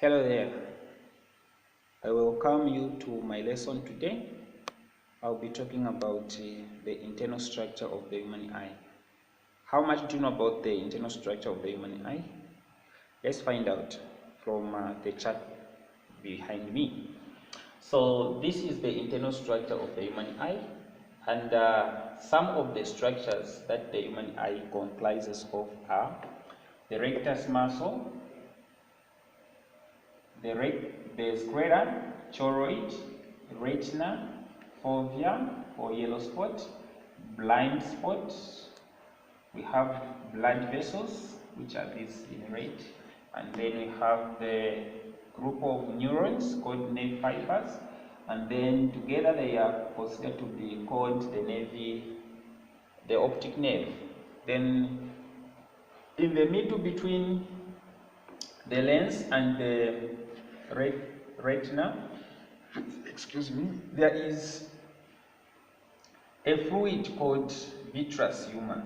Hello there. I welcome you to my lesson today. I'll be talking about the internal structure of the human eye. How much do you know about the internal structure of the human eye? Let's find out from the chart behind me. So this is the internal structure of the human eye, and some of the structures that the human eye comprises of are the rectus muscle, the sclera, choroid, retina, fovea or yellow spot, blind spot. We have blood vessels, which are these in red, and then we have the group of neurons called nerve fibers, and then together they are considered to be called the optic nerve. Then in the middle between the lens and the retina, there is a fluid called vitreous humor.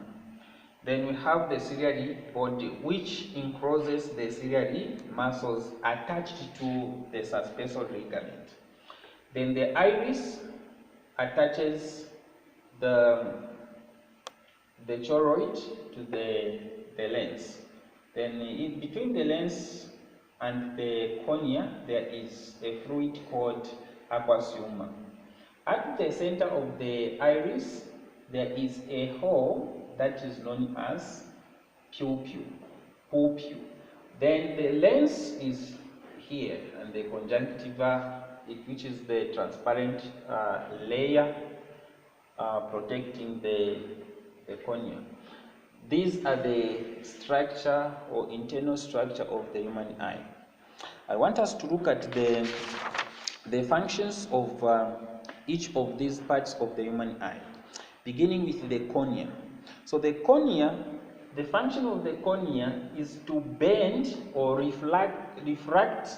Then we have the ciliary body, which encloses the ciliary muscles attached to the suspensor ligament. Then the iris attaches the choroid to the lens. Then in between the lens and the cornea, there is a fluid called aqueous humor. At the center of the iris, there is a hole that is known as pupil. Then the lens is here, and the conjunctiva, which is the transparent layer protecting the cornea. These are the structure or internal structure of the human eye. I want us to look at the functions of each of these parts of the human eye, beginning with the cornea. So the cornea, the function of the cornea is to bend or refract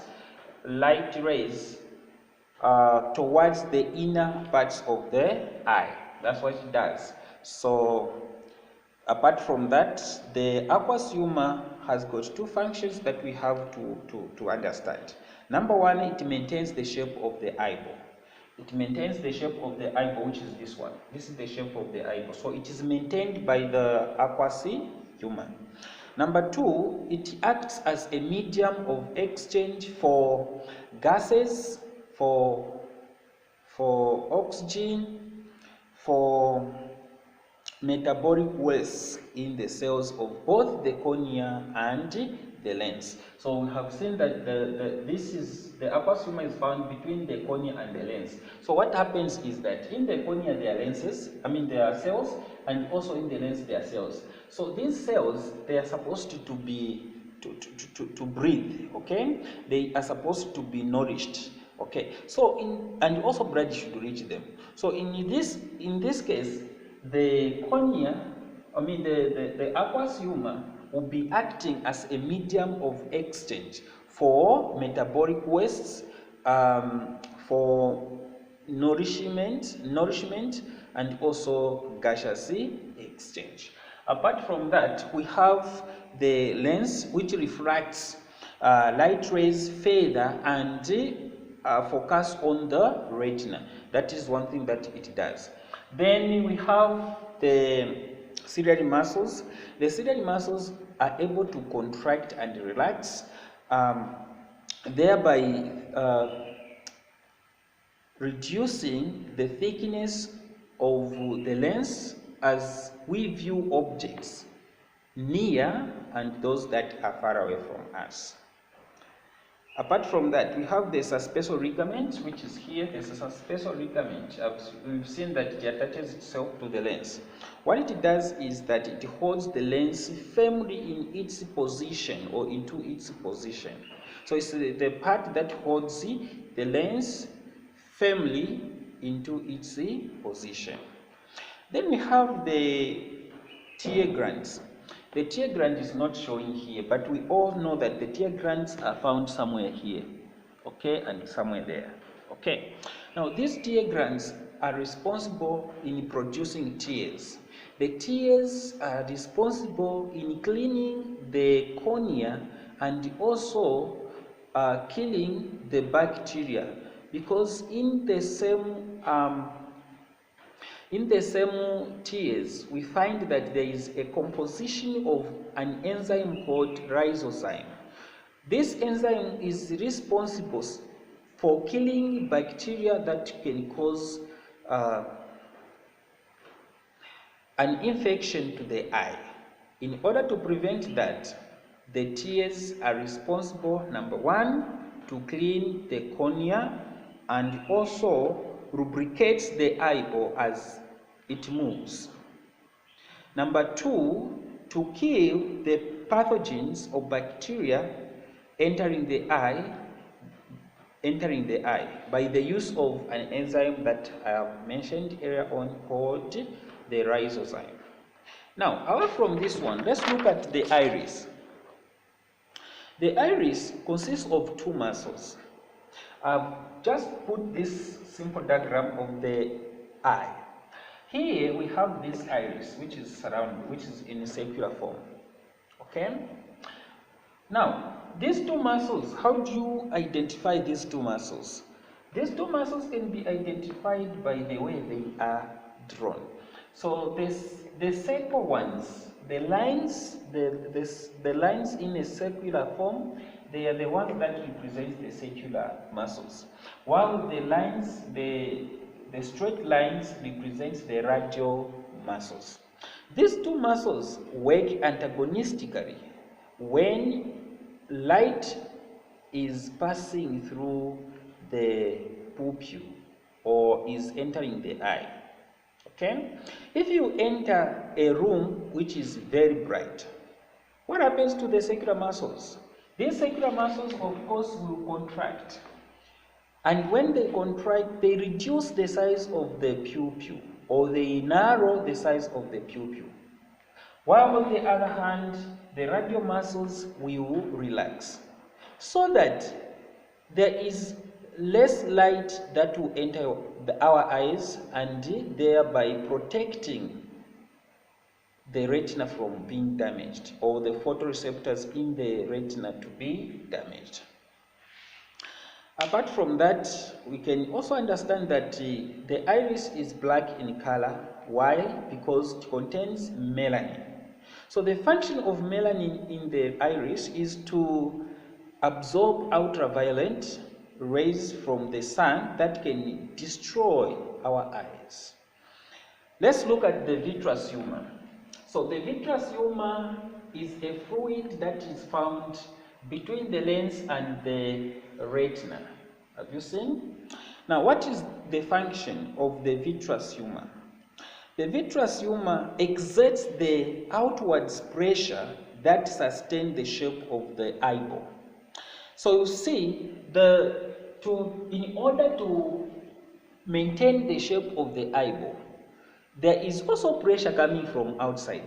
light rays towards the inner parts of the eye. That's what it does. So apart from that, the aqueous humor has got two functions that we have to understand. Number one, it maintains the shape of the eyeball. It maintains the shape of the eyeball, which is this one. This is the shape of the eyeball. So it is maintained by the aqueous humor. Number two, it acts as a medium of exchange for gases, for oxygen, for metabolic waste in the cells of both the cornea and the lens. So we have seen that the aqueous humor is found between the cornea and the lens. So what happens is that in the cornea there are cells, and also in the lens there are cells. So these cells, they are supposed to be to breathe, okay? They are supposed to be nourished. Okay, so and also blood should reach them. So in this case, the cornea, the aqueous humor will be acting as a medium of exchange for metabolic wastes, for nourishment, and also gaseous exchange. Apart from that, we have the lens, which refracts light rays further and focus on the retina. That is one thing that it does. Then we have the ciliary muscles. The ciliary muscles are able to contract and relax, thereby reducing the thickness of the lens as we view objects near and those that are far away from us. Apart from that, we have the suspensor ligament, which is here. There's a suspensor ligament. We've seen that it attaches itself to the lens. What it does is that it holds the lens firmly in its position or into its position. So it's the part that holds the lens firmly into its position. Then we have the tear glands. The tear gland is not showing here, but we all know that the tear glands are found somewhere here, okay, and somewhere there, okay. Now these tear glands are responsible in producing tears. The tears are responsible in cleaning the cornea and also killing the bacteria, because in the same tears we find that there is a composition of an enzyme called lysozyme. This enzyme is responsible for killing bacteria that can cause an infection to the eye. In order to prevent that, the tears are responsible, number one, to clean the cornea and also lubricates the eyeball as it moves. Number two, to kill the pathogens or bacteria entering the eye by the use of an enzyme that I have mentioned earlier on called the lysozyme. Now, away from this one, let's look at the iris. The iris consists of two muscles. I've just put this simple diagram of the eye. Here we have this iris, which is in a circular form. Okay? Now, these two muscles, how do you identify these two muscles? These two muscles can be identified by the way they are drawn. So the circle ones, the lines in a circular form, they are the ones that represent the circular muscles, while the straight lines represent the radial muscles. These two muscles work antagonistically when light is passing through the pupil or is entering the eye. Okay? If you enter a room which is very bright, what happens to the circular muscles? These circular muscles, of course, will contract. And when they contract, they reduce the size of the pupil, or they narrow the size of the pupil. While on the other hand, the radial muscles will relax, so that there is less light that will enter our eyes, and thereby protecting the retina from being damaged, or the photoreceptors in the retina to be damaged. Apart from that, we can also understand that the iris is black in color. Why? Because it contains melanin. So the function of melanin in the iris is to absorb ultraviolet rays from the sun that can destroy our eyes. Let's look at the vitreous humor. So the vitreous humor is a fluid that is found between the lens and the retina. Have you seen? Now, what is the function of the vitreous humor? The vitreous humor exerts the outwards pressure that sustains the shape of the eyeball. So you see, in order to maintain the shape of the eyeball, there is also pressure coming from outside,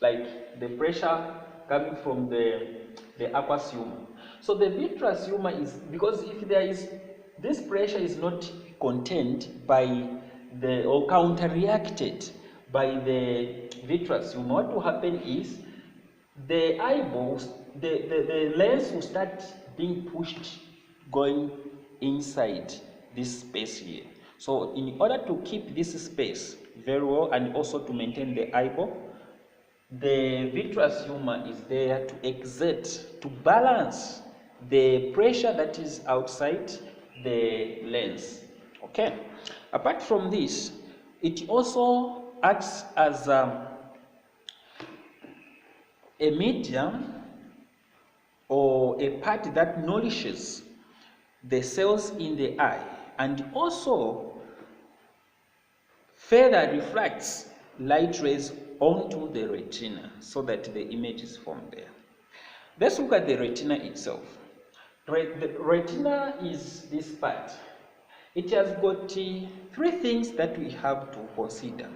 like the pressure coming from the aqueous humor. So the vitreous humor is, because if this pressure is not contained by or counterreacted by the vitreous humor, what will happen is the eyeballs, the lens will start being pushed going inside this space here. So in order to keep this space very well and also to maintain the eyeball, the vitreous humor is there to exert, to balance the pressure that is outside the lens. Okay. Apart from this, it also acts as a medium or a part that nourishes the cells in the eye, and also further refracts light rays onto the retina so that the image is formed there. Let's look at the retina itself. The retina is this part. It has got three things that we have to consider.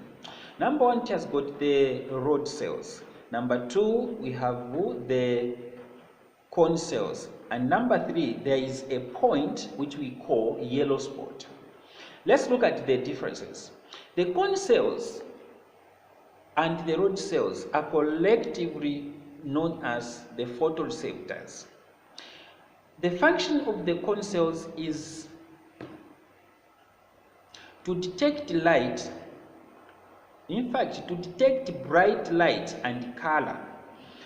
Number one, it has got the rod cells. Number two, we have the cone cells. And number three, there is a point which we call yellow spot. Let's look at the differences. The cone cells and the rod cells are collectively known as the photoreceptors. The function of the cone cells is to detect light, in fact, to detect bright light and color.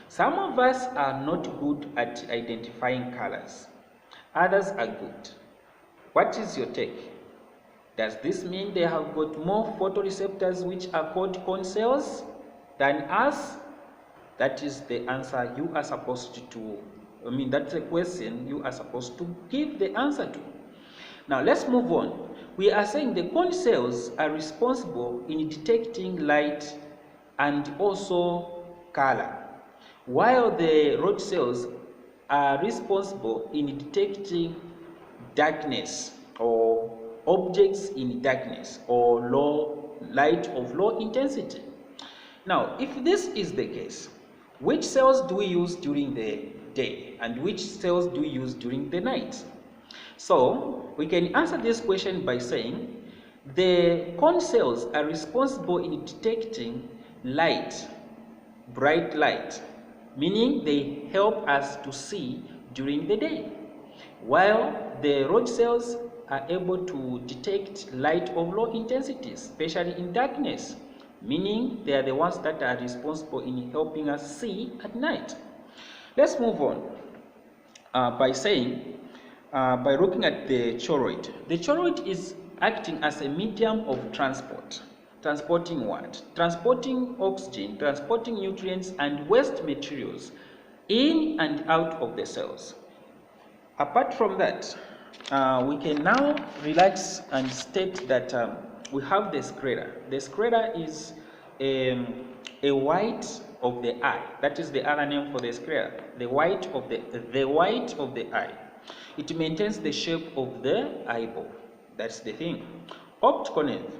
Some of us are not good at identifying colors. Others are good. What is your take? Does this mean they have got more photoreceptors, which are called cone cells, than us? That is the answer you are supposed to, that's a question you are supposed to give the answer to. Now let's move on. We are saying the cone cells are responsible in detecting light and also color, while the rod cells are responsible in detecting darkness or objects in darkness or light of low intensity. Now, if this is the case, which cells do we use during the day and which cells do we use during the night? So, we can answer this question by saying the cone cells are responsible in detecting light, bright light, meaning they help us to see during the day, while the rod cells are able to detect light of low intensity, especially in darkness, meaning they are the ones that are responsible in helping us see at night. Let's move on by looking at the choroid. The choroid is acting as a medium of transport. Transporting what? Transporting oxygen, transporting nutrients and waste materials in and out of the cells. Apart from that, we can now relax and state that we have the sclera. The sclera is a white of the eye. That is the other name for the sclera. The white of the eye. It maintains the shape of the eyeball. That's the thing. Optical nerve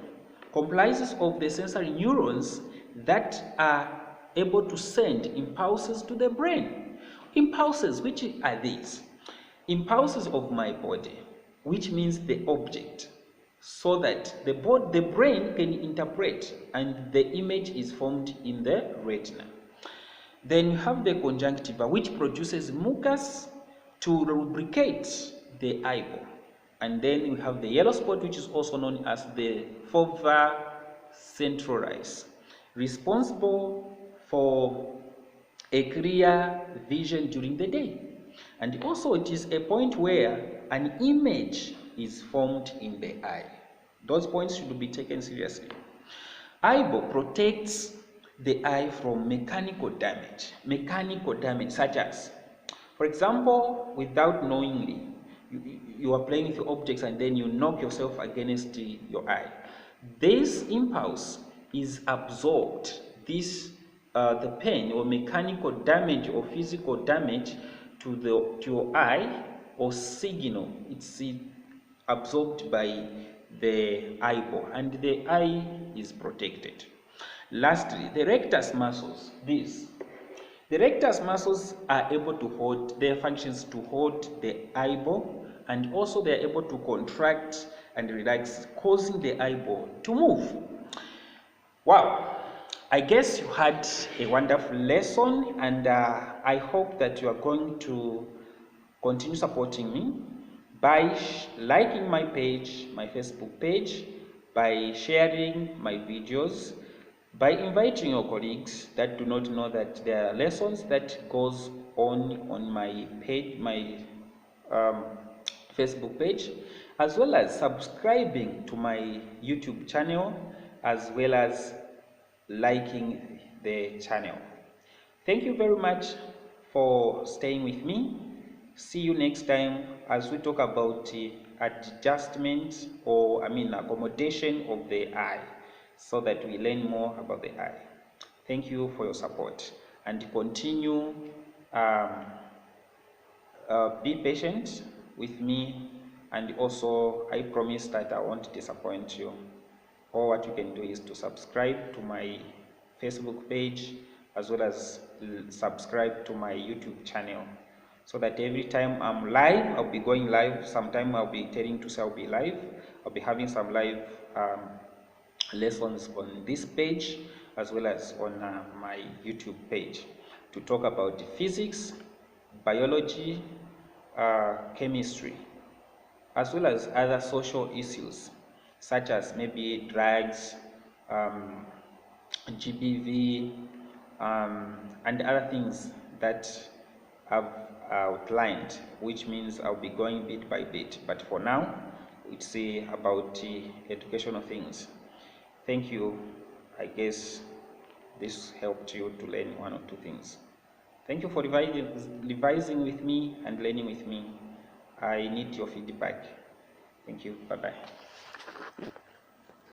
comprises of the sensory neurons that are able to send impulses to the brain. Impulses, which are these? Impulses of my body, which means the object, so that the brain can interpret and the image is formed in the retina. Then you have the conjunctiva, which produces mucus to lubricate the eyeball. And then we have the yellow spot, which is also known as the fovea centralis, responsible for a clear vision during the day. And also it is a point where an image is formed in the eye. Those points should be taken seriously. Eyeball protects the eye from mechanical damage such as, for example, without knowingly, you are playing with objects and then you knock yourself against your eye. This impulse is absorbed. The pain or mechanical damage or physical damage to your eye or signal, it's absorbed by the eyeball and the eye is protected. Lastly, the rectus muscles. The rectus muscles are able to hold, their functions to hold the eyeball, and also they are able to contract and relax, causing the eyeball to move. Wow, I guess you had a wonderful lesson, and I hope that you are going to continue supporting me by liking my page, my Facebook page, by sharing my videos, by inviting your colleagues that do not know that there are lessons that goes on my page, my Facebook page, as well as subscribing to my YouTube channel, as well as liking the channel. Thank you very much for staying with me. See you next time as we talk about adjustment or accommodation of the eye, so that we learn more about the eye. Thank you for your support, and continue be patient with me, and also I promise that I won't disappoint you. All what you can do is to subscribe to my Facebook page, as well as subscribe to my YouTube channel, so that every time I'm live, I'll be going live. Sometime I'll be telling to say I'll be live. I'll be having some live lessons on this page, as well as on my YouTube page, to talk about physics, biology, chemistry, as well as other social issues such as maybe drugs, GBV, and other things that I've outlined, which means I'll be going bit by bit. But for now, it's about educational things. Thank you. I guess this helped you to learn one or two things. Thank you for revising with me and learning with me. I need your feedback. Thank you. Bye-bye.